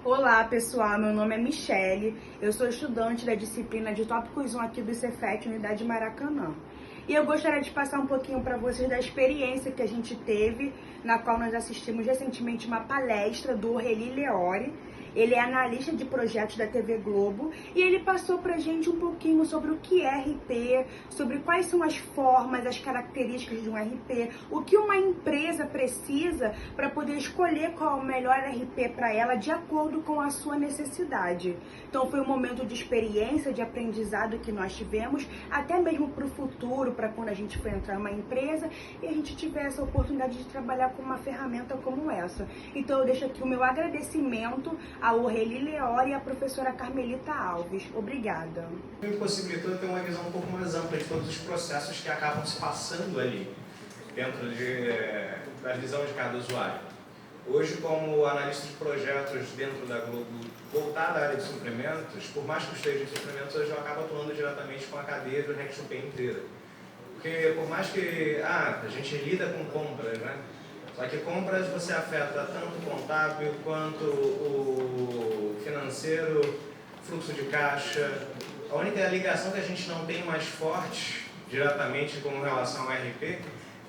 Olá pessoal, meu nome é Michele, eu sou estudante da disciplina de Tópicos 1 aqui do Cefet, Unidade Maracanã. E eu gostaria de passar um pouquinho para vocês da experiência que a gente teve, na qual nós assistimos recentemente uma palestra do Aureli Leori. Ele é analista de projetos da TV Globo e ele passou pra gente um pouquinho sobre o que é RP, sobre quais são as formas, as características de um RP, o que uma empresa precisa para poder escolher qual é o melhor RP para ela de acordo com a sua necessidade. Então foi um momento de experiência, de aprendizado que nós tivemos, até mesmo para o futuro, para quando a gente for entrar em uma empresa e a gente tiver essa oportunidade de trabalhar com uma ferramenta como essa. Então eu deixo aqui o meu agradecimento ao Aureli Leori e à professora Carmelita Alves. Obrigada. Me possibilitou ter uma visão um pouco mais ampla de todos os processos que acabam se passando ali, dentro da visão de cada usuário. Hoje, como analista de projetos dentro da Globo, voltada à área de suprimentos, por mais que eu esteja em suprimentos, hoje eu acabo atuando diretamente com a cadeia do Rec2P inteira. Porque por mais que a gente lida com compras, né? Só que compras você afeta tanto o contábil quanto o financeiro, fluxo de caixa. A única ligação que a gente não tem mais forte, diretamente com relação ao RP,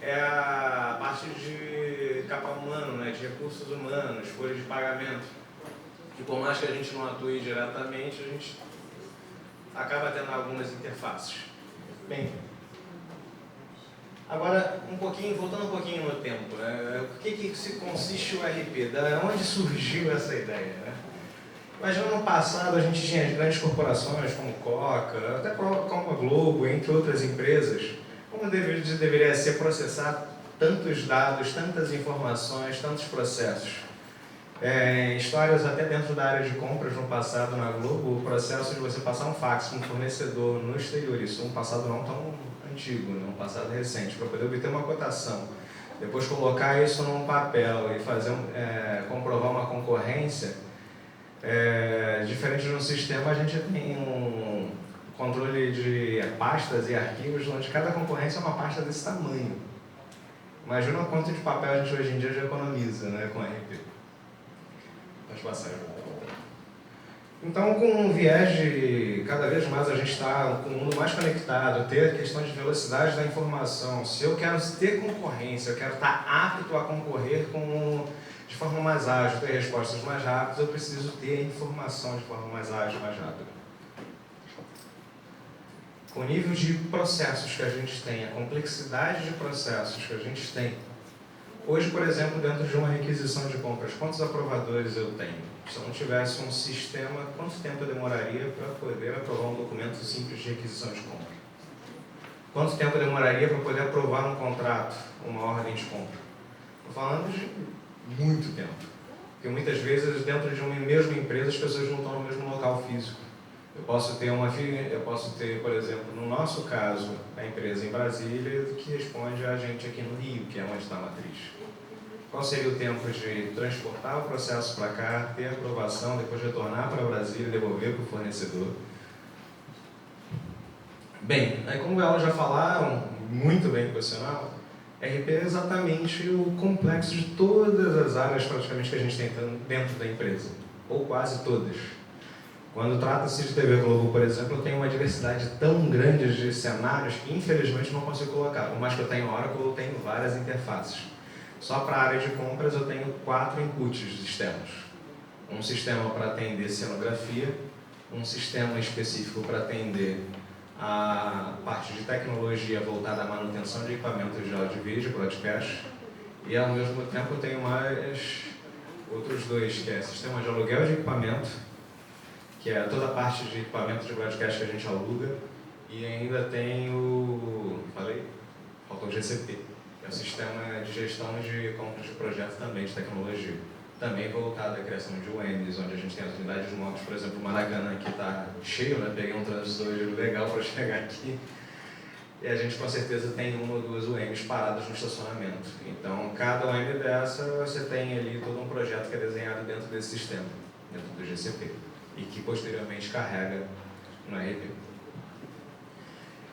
é a parte de capital humano, né, de recursos humanos, folha de pagamento. E por mais que a gente não atue diretamente, a gente acaba tendo algumas interfaces. Bem, agora, voltando um pouquinho no tempo, né? O que se consiste o RP? Da onde surgiu essa ideia, né? Imagina no passado a gente tinha grandes corporações como Coca, até como a Globo, entre outras empresas, como deveria ser processar tantos dados, tantas informações, tantos processos. Histórias até dentro da área de compras no passado na Globo, o processo de você passar um fax para um fornecedor no exterior, isso é um passado não tão antigo, um passado recente, para poder obter uma cotação, depois colocar isso num papel e fazer comprovar uma concorrência, diferente de um sistema, a gente tem um controle de pastas e arquivos onde cada concorrência é uma pasta desse tamanho. Imagina o quanto de papel a gente hoje em dia já economiza, né, com RP. Pode passar. Então, com um viés de cada vez mais a gente está com o mundo mais conectado, ter a questão de velocidade da informação. Se eu quero ter concorrência, eu quero estar apto a concorrer de forma mais ágil, ter respostas mais rápidas, eu preciso ter informação de forma mais ágil, mais rápida. Com o nível de processos que a gente tem, a complexidade de processos que a gente tem, hoje, por exemplo, dentro de uma requisição de compras, quantos aprovadores eu tenho? Se eu não tivesse um sistema, quanto tempo eu demoraria para poder aprovar um documento simples de requisição de compra? Quanto tempo eu demoraria para poder aprovar um contrato, uma ordem de compra? Estou falando de muito tempo. Porque muitas vezes, dentro de uma mesma empresa, as pessoas não estão no mesmo local físico. Eu posso ter, por exemplo, no nosso caso, a empresa em Brasília, que responde a gente aqui no Rio, que é onde está a matriz. Qual seria o tempo de transportar o processo para cá, ter aprovação, depois retornar para Brasília e devolver para o fornecedor? Bem, aí como elas já falaram, muito bem profissional, RP é exatamente o complexo de todas as áreas praticamente que a gente tem dentro da empresa, ou quase todas. Quando trata-se de TV Globo, por exemplo, eu tenho uma diversidade tão grande de cenários que infelizmente não consigo colocar. Por mais que eu tenha Oracle, eu tenho várias interfaces. Só para a área de compras eu tenho 4 inputs externos. Um sistema para atender cenografia, um sistema específico para atender a parte de tecnologia voltada à manutenção de equipamentos de áudio e vídeo, broadcast, e ao mesmo tempo eu tenho mais outros 2, que é sistema de aluguel de equipamento, que é toda a parte de equipamento de broadcast que a gente aluga, e ainda tem faltou o GCP, que é o sistema de gestão de compras de projetos também, de tecnologia. Também voltado à criação de UMs, onde a gente tem as unidades móveis, por exemplo, o Maracanã aqui está cheio, né? Peguei um trânsito hoje legal para chegar aqui. E a gente com certeza tem 1 ou 2 UMs paradas no estacionamento. Então, cada UM dessa, você tem ali todo um projeto que é desenhado dentro desse sistema, dentro do GCP, e que posteriormente carrega no RP.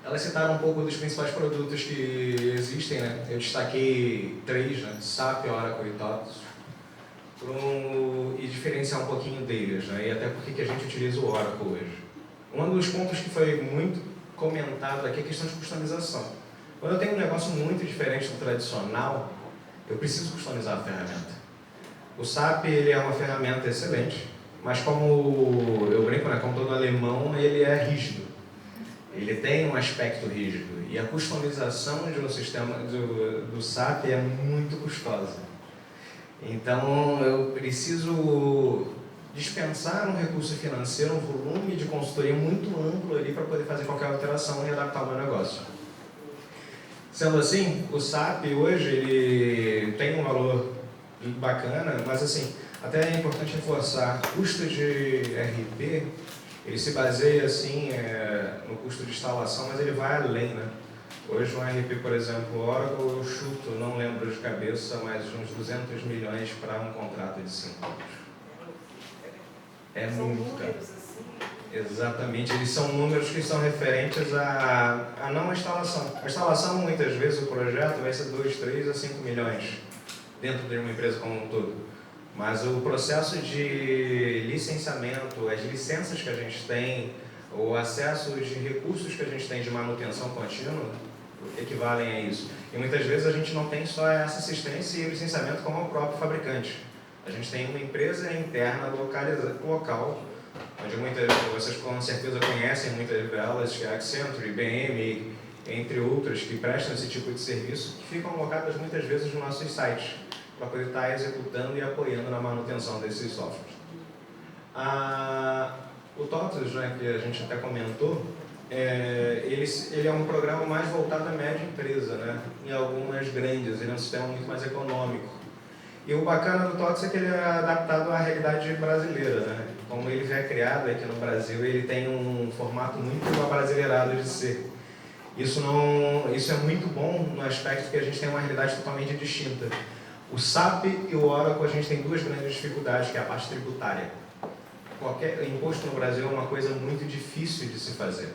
Elas citaram um pouco dos principais produtos que existem, né? Eu destaquei 3, né? SAP, Oracle e TOTOS. e diferenciar um pouquinho deles, né? E até porque que a gente utiliza o Oracle hoje. Um dos pontos que foi muito comentado aqui é a questão de customização. Quando eu tenho um negócio muito diferente do tradicional, eu preciso customizar a ferramenta. O SAP ele é uma ferramenta excelente, mas como eu brinco, né, como todo alemão, ele é rígido. Ele tem um aspecto rígido. E a customização de um sistema do SAP é muito custosa. Então, eu preciso dispensar um recurso financeiro, um volume de consultoria muito amplo ali para poder fazer qualquer alteração e adaptar o meu negócio. Sendo assim, o SAP hoje ele tem um valor bacana, mas assim, até é importante reforçar, o custo de RP, ele se baseia assim no custo de instalação, mas ele vai além, né? Hoje um RP, por exemplo, Oracle, eu chuto, não lembro de cabeça, mas uns 200 milhões para um contrato de 5 anos. É muito caro. Exatamente, eles são números que são referentes a não a instalação. A instalação, muitas vezes, o projeto vai ser 2, 3 a 5 milhões dentro de uma empresa como um todo. Mas o processo de licenciamento, as licenças que a gente tem, o acesso de recursos que a gente tem de manutenção contínua, equivalem a isso. E muitas vezes a gente não tem só essa assistência e o licenciamento como o próprio fabricante. A gente tem uma empresa interna local, onde vocês com certeza conhecem muitas delas, que é a Accenture, IBM, entre outras, que prestam esse tipo de serviço, que ficam alocadas muitas vezes nos nossos sites, para poder estar executando e apoiando na manutenção desses softwares. O TOTUS, né, que a gente até comentou, ele é um programa mais voltado à média empresa, né? Em algumas grandes, ele é um sistema muito mais econômico. E o bacana do TOTUS é que ele é adaptado à realidade brasileira, né? Como ele já é criado aqui no Brasil, ele tem um formato muito abrasileirado de ser. Isso é muito bom no aspecto que a gente tem uma realidade totalmente distinta. O SAP e o Oracle, a gente tem duas grandes dificuldades, que é a parte tributária. Qualquer imposto no Brasil é uma coisa muito difícil de se fazer.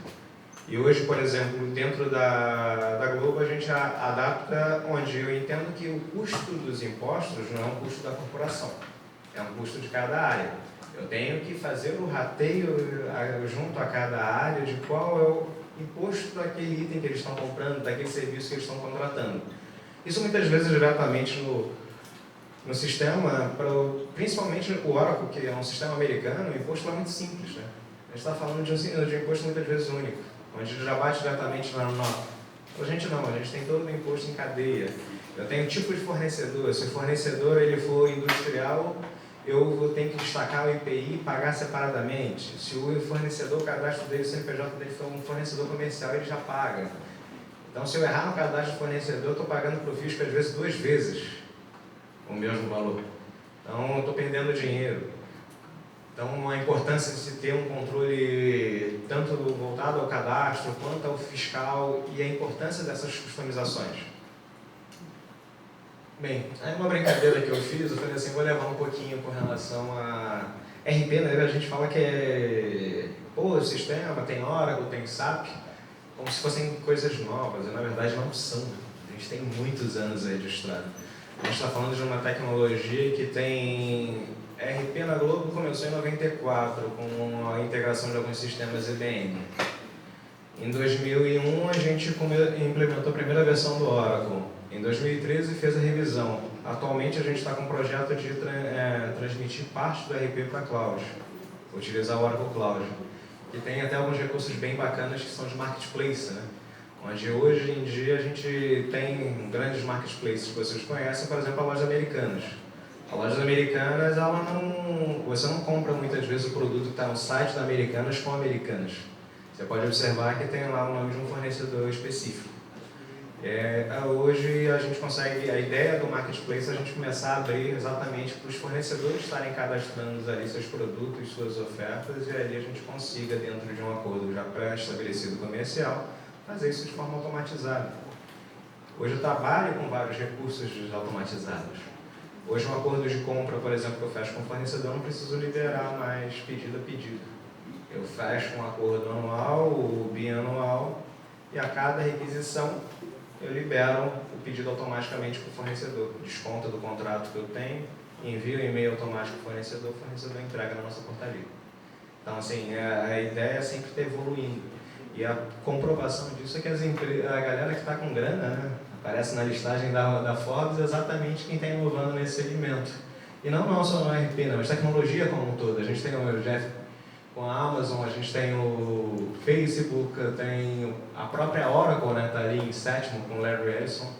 E hoje, por exemplo, dentro da Globo, a gente adapta onde eu entendo que o custo dos impostos não é um custo da corporação, é um custo de cada área. Eu tenho que fazer o rateio junto a cada área de qual é o imposto daquele item que eles estão comprando, daquele serviço que eles estão contratando. Isso muitas vezes diretamente no sistema, principalmente o Oracle, que é um sistema americano, o imposto é muito simples, né? A gente está falando de um imposto muitas vezes único, onde ele já bate diretamente na nota. A gente não, a gente tem todo o imposto em cadeia. Eu tenho um tipo de fornecedor, se o fornecedor ele for industrial, eu tenho que destacar o IPI e pagar separadamente. Se o fornecedor, o cadastro dele, o CNPJ dele for um fornecedor comercial, ele já paga. Então, se eu errar no cadastro do fornecedor, eu estou pagando para o fisco, às vezes, 2 vezes o mesmo valor. Então, eu estou perdendo dinheiro. Então, a importância de se ter um controle tanto voltado ao cadastro quanto ao fiscal e a importância dessas customizações. Bem, aí uma brincadeira que eu fiz, eu falei assim, vou levar um pouquinho com relação a RP, né? A gente fala que o sistema tem Oracle, tem SAP, como se fossem coisas novas, e na verdade não são. A gente tem muitos anos registrado. A gente está falando de uma tecnologia que tem... RP na Globo começou em 94, com a integração de alguns sistemas IBM. Em 2001, a gente implementou a primeira versão do Oracle. Em 2013, fez a revisão. Atualmente, a gente está com um projeto de transmitir parte do RP para a Cloud, utilizar o Oracle Cloud, que tem até alguns recursos bem bacanas que são de marketplace, né? Onde hoje em dia a gente tem grandes marketplaces que vocês conhecem, por exemplo, a Lojas Americanas. A Lojas Americanas, você não compra muitas vezes o produto que está no site da Americanas com Americanas. Você pode observar que tem lá o nome de um fornecedor específico. Hoje a gente consegue, a ideia do marketplace é a gente começar a abrir exatamente para os fornecedores estarem cadastrando ali seus produtos, suas ofertas, e ali a gente consiga, dentro de um acordo já pré-estabelecido comercial, fazer isso de forma automatizada. Hoje eu trabalho com vários recursos automatizados. Hoje um acordo de compra, por exemplo, que eu fecho com o fornecedor, não preciso liderar mais pedido a pedido. Eu fecho um acordo anual ou bianual e a cada requisição eu libero o pedido automaticamente para o fornecedor. Desconta do contrato que eu tenho, envio o e-mail automático para o fornecedor entrega na nossa portaria. Então, assim, a ideia é sempre estar evoluindo. E a comprovação disso é que a galera que está com grana, né, aparece na listagem da Forbes exatamente quem está inovando nesse segmento. E não só no RP, né, mas tecnologia como um todo. A gente tem o Jeff com a Amazon, a gente tem o Facebook, tem a própria Oracle, né, está ali em sétimo com o Larry Ellison.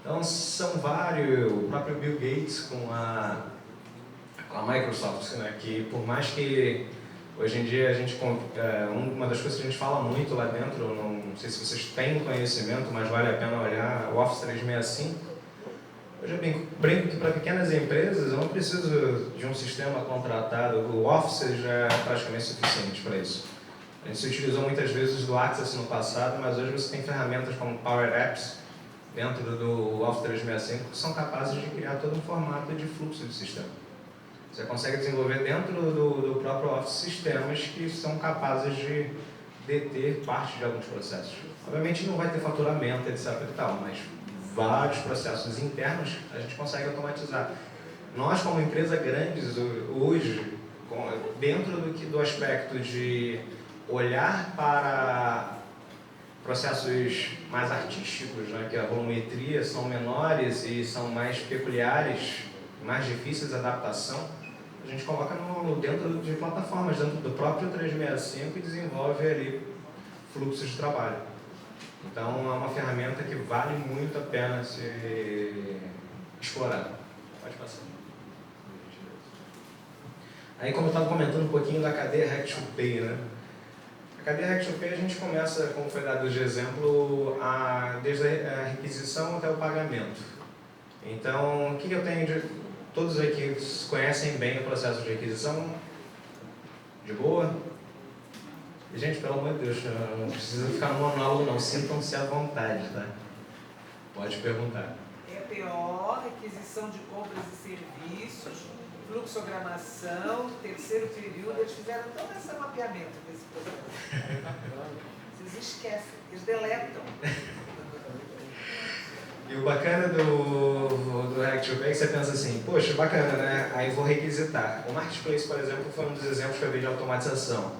Então são vários, o próprio Bill Gates com a Microsoft, né, que por mais que hoje em dia a gente, uma das coisas que a gente fala muito lá dentro, não sei se vocês têm conhecimento, mas vale a pena olhar, o Office 365. Eu já brinco que para pequenas empresas eu não preciso de um sistema contratado, o Office já é praticamente suficiente para isso. A gente se utilizou muitas vezes do Access no passado, mas hoje você tem ferramentas como Power Apps dentro do Office 365 que são capazes de criar todo um formato de fluxo de sistema. Você consegue desenvolver dentro do próprio Office sistemas que são capazes de deter parte de alguns processos. Obviamente não vai ter faturamento, etc. e tal, mas vários processos internos a gente consegue automatizar. Nós, como empresa grandes, hoje, dentro do aspecto de olhar para processos mais artísticos, né, que a volumetria são menores e são mais peculiares, mais difíceis de adaptação, a gente coloca dentro de plataformas, dentro do próprio 365 e desenvolve ali fluxos de trabalho. Então é uma ferramenta que vale muito a pena ser explorada. Pode passar. Aí, como eu estava comentando um pouquinho da cadeia Hack2Pay, né? A cadeia Hack2Pay a gente começa, como foi dado de exemplo, desde a requisição até o pagamento. Então, o que eu tenho de... Todos aqui conhecem bem o processo de requisição? De boa? E, gente, pelo amor de Deus, não precisa ficar no monólogo não, sintam-se à vontade, tá? Pode perguntar. EPO, requisição de compras e serviços, fluxogramação, terceiro período, eles fizeram todo esse mapeamento desse processo. Vocês esquecem, eles deletam. E o bacana do Hack2Pay é que você pensa assim, poxa, bacana, né? Aí vou requisitar. O Marketplace, por exemplo, foi um dos exemplos que eu vi de automatização.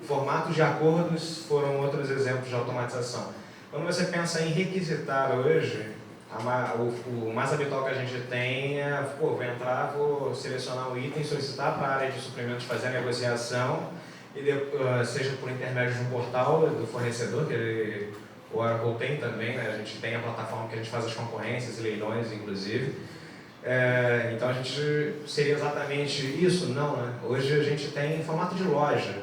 Formatos de acordos foram outros exemplos de automatização. Quando você pensa em requisitar hoje, o mais habitual que a gente tem é, vou entrar, vou selecionar o item, solicitar para a área de suprimentos fazer a negociação, e seja por intermédio de um portal do fornecedor, que o Oracle tem também, né? A gente tem a plataforma que a gente faz as concorrências e leilões, inclusive. Então a gente seria exatamente isso? Não, né? Hoje a gente tem em formato de loja.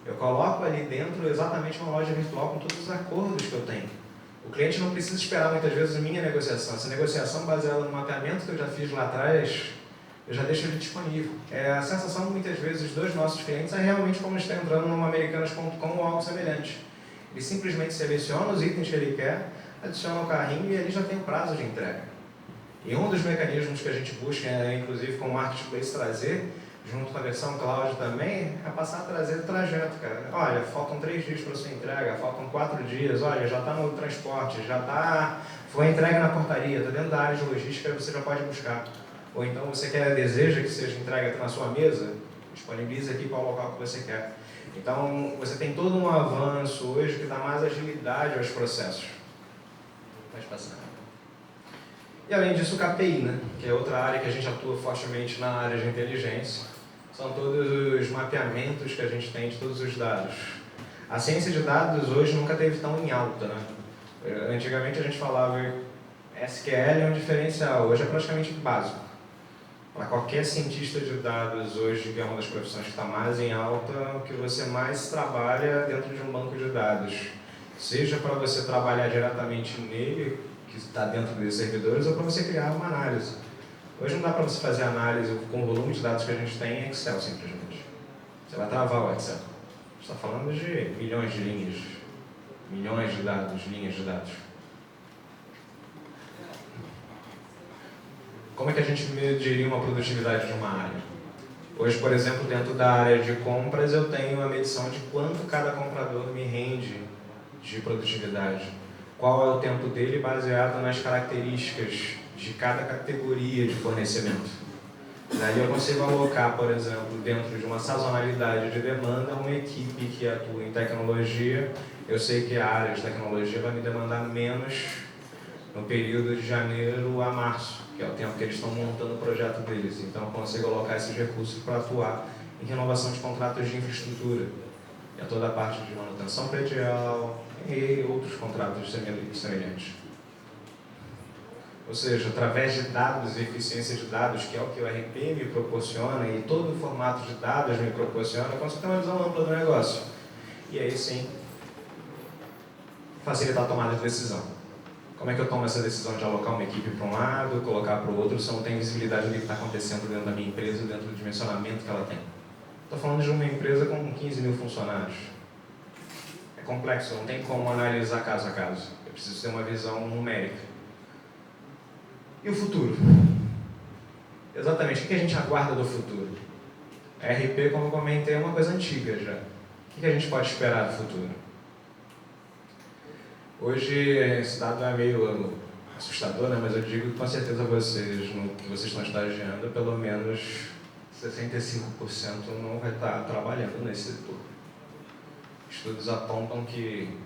Eu coloco ali dentro exatamente uma loja virtual com todos os acordos que eu tenho. O cliente não precisa esperar muitas vezes a minha negociação. Essa negociação baseada no mapeamento que eu já fiz lá atrás, eu já deixo ele disponível. A sensação muitas vezes dos nossos clientes é realmente como está entrando numa Americanas.com ou algo semelhante. Ele simplesmente seleciona os itens que ele quer, adiciona o carrinho e ele já tem o prazo de entrega. E um dos mecanismos que a gente busca, inclusive com o Marketplace trazer, junto com a versão cloud também, é passar a trazer o trajeto, cara. Olha, faltam 3 dias para sua entrega, faltam 4 dias, olha, já está no transporte, foi entregue na portaria, está dentro da área de logística, você já pode buscar. Ou então você deseja que seja entregue na sua mesa, disponibiliza aqui para o local que você quer. Então, você tem todo um avanço hoje que dá mais agilidade aos processos. Pode passar. E além disso, o KPI, né? Que é outra área que a gente atua fortemente na área de inteligência. São todos os mapeamentos que a gente tem de todos os dados. A ciência de dados hoje nunca esteve tão em alta, né? Antigamente a gente falava SQL é um diferencial, hoje é praticamente básico. Para qualquer cientista de dados hoje, que é uma das profissões que está mais em alta, o que você mais trabalha dentro de um banco de dados. Seja para você trabalhar diretamente nele, que está dentro dos servidores, ou para você criar uma análise. Hoje não dá para você fazer análise com o volume de dados que a gente tem em Excel, simplesmente. Você vai travar o Excel. A gente está falando de milhões de linhas, milhões de dados, linhas de dados. Como é que a gente mediria uma produtividade de uma área? Hoje, por exemplo, dentro da área de compras, eu tenho a medição de quanto cada comprador me rende de produtividade. qual é o tempo dele baseado nas características de cada categoria de fornecimento. Daí eu consigo alocar, por exemplo, dentro de uma sazonalidade de demanda, uma equipe que atua em tecnologia. Eu sei que a área de tecnologia vai me demandar menos no período de janeiro a março, que é o tempo que eles estão montando o projeto deles. Então eu consigo alocar esses recursos para atuar em renovação de contratos de infraestrutura. E a toda a parte de manutenção predial e outros contratos semelhantes. Ou seja, através de dados e eficiência de dados, que é o que o RP me proporciona e todo o formato de dados me proporciona, eu consigo ter uma visão ampla do negócio. E aí sim, facilitar a tomada de decisão. Como é que eu tomo essa decisão de alocar uma equipe para um lado, colocar para o outro, se eu não tenho visibilidade do que está acontecendo dentro da minha empresa, dentro do dimensionamento que ela tem? Estou falando de uma empresa com 15 mil funcionários. É complexo, não tem como analisar caso a caso. Eu preciso ter uma visão numérica. E o futuro? Exatamente, o que a gente aguarda do futuro? A RP, como eu comentei, é uma coisa antiga já. O que a gente pode esperar do futuro? Hoje, esse dado é meio assustador, né? Mas eu digo que com certeza vocês, no que vocês estão estagiando, pelo menos 65% não vai estar trabalhando nesse setor. Estudos apontam que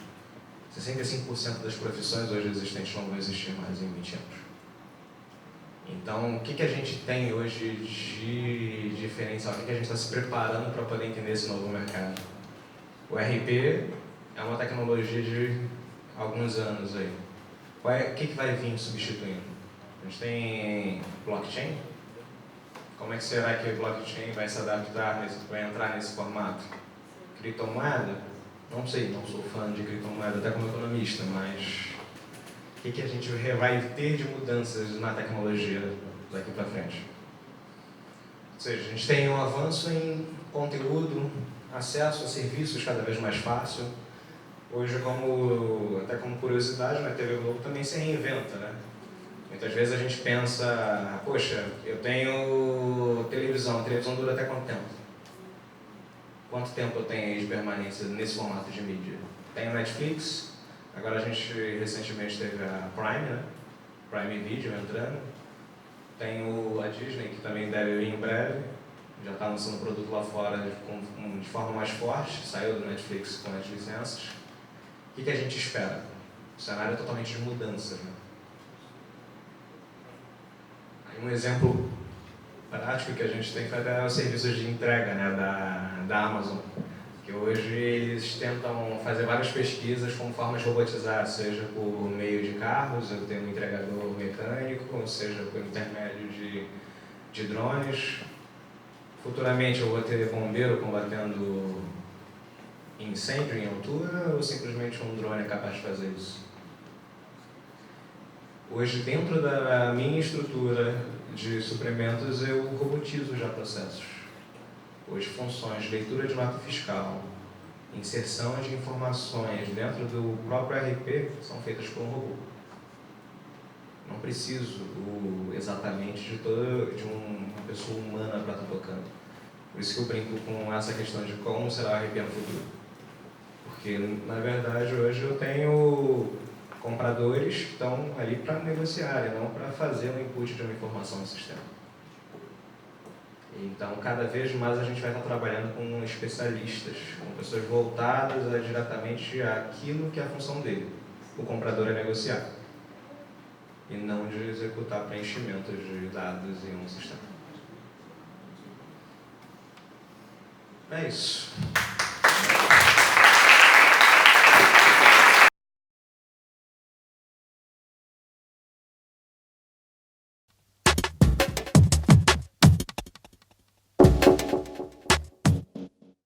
65% das profissões hoje existentes não vão existir mais em 20 anos. Então, o que a gente tem hoje de diferencial? O que a gente está se preparando para poder entender esse novo mercado? O RP é uma tecnologia de alguns anos aí. O que vai vir substituindo? A gente tem blockchain. Como é que será que o blockchain vai se adaptar, vai entrar nesse formato? Criptomoeda? Não sei, não sou fã de criptomoeda, até como economista, mas o que a gente vai ter de mudanças na tecnologia daqui para frente? Ou seja, a gente tem um avanço em conteúdo, acesso a serviços cada vez mais fácil. Hoje, até como curiosidade, a TV Globo também se reinventa, né? Muitas vezes a gente pensa, poxa, eu tenho televisão, a televisão dura até quanto tempo? Quanto tempo eu tenho aí de permanência nesse formato de mídia? Tenho Netflix, agora a gente recentemente teve a Prime, né? Prime Video entrando. Tem a Disney, que também deve vir em breve, já está lançando produto lá fora de forma mais forte, saiu do Netflix com as licenças. O que a gente espera? O cenário é totalmente de mudança, né? Aí um exemplo prático que a gente tem é os serviços de entrega, né, da Amazon, que hoje eles tentam fazer várias pesquisas como formas de robotizar, seja por meio de carros, eu tenho um entregador mecânico, ou seja por intermédio de drones. Futuramente eu vou ter bombeiro combatendo incêndio em altura, ou simplesmente um drone é capaz de fazer isso? Hoje, dentro da minha estrutura de suprimentos, eu robotizo já processos. Hoje, funções de leitura de nota fiscal, inserção de informações dentro do próprio RP são feitas por um robô. Não preciso exatamente de uma pessoa humana para estar tocando. Por isso que eu brinco com essa questão de como será o RP no futuro. Porque, na verdade, hoje eu tenho compradores que estão ali para negociar e não para fazer o input de uma informação no sistema. Então, cada vez mais a gente vai estar trabalhando com especialistas, com pessoas voltadas diretamente àquilo que é a função dele. O comprador é negociar e não de executar preenchimentos de dados em um sistema. É isso.